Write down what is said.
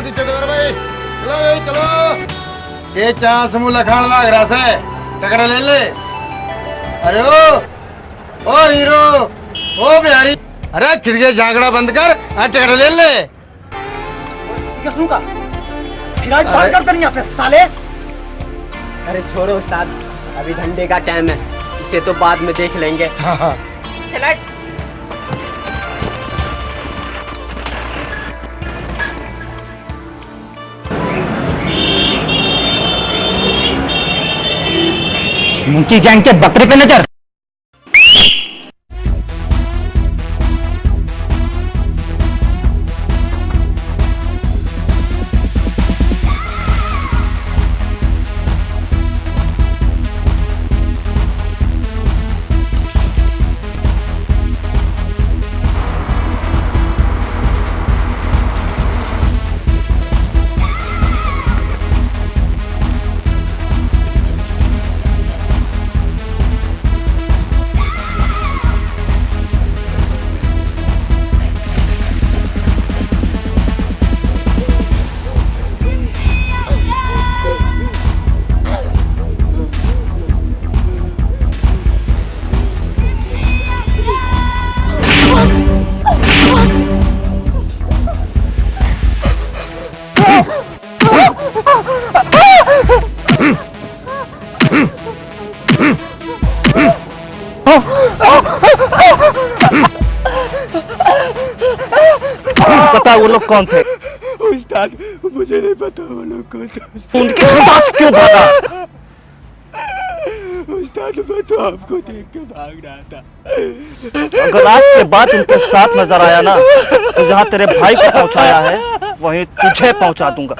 जल्दी चलो भाई, चलो भाई चलो। ये चांस मुँह लखान लाग रहा से, टकरा ले ले। अरे ओ हीरो, ओ बिहारी, अरे खिड़की झांकड़ा बंद कर, टकरा ले ले। का फिर आज बात कर यहाँ पे साले। अरे छोड़ो उस्ताद, अभी धंधे का टाइम है, इसे तो बाद में देख लेंगे। चला। मुंकी गैंग के बकरे पे नजर। पता वो लोग कौन थे? उस्ताद मुझे नहीं पता वो लोग कौन थे। उनके साथ क्यों भागा? उस्ताद मैं तो आपको देख के भाग रहा था। अगर आज के बाद उनके साथ नजर आया ना, तो जहाँ तेरे भाई को पहुँचाया है वहीं तुझे पहुँचा दूंगा।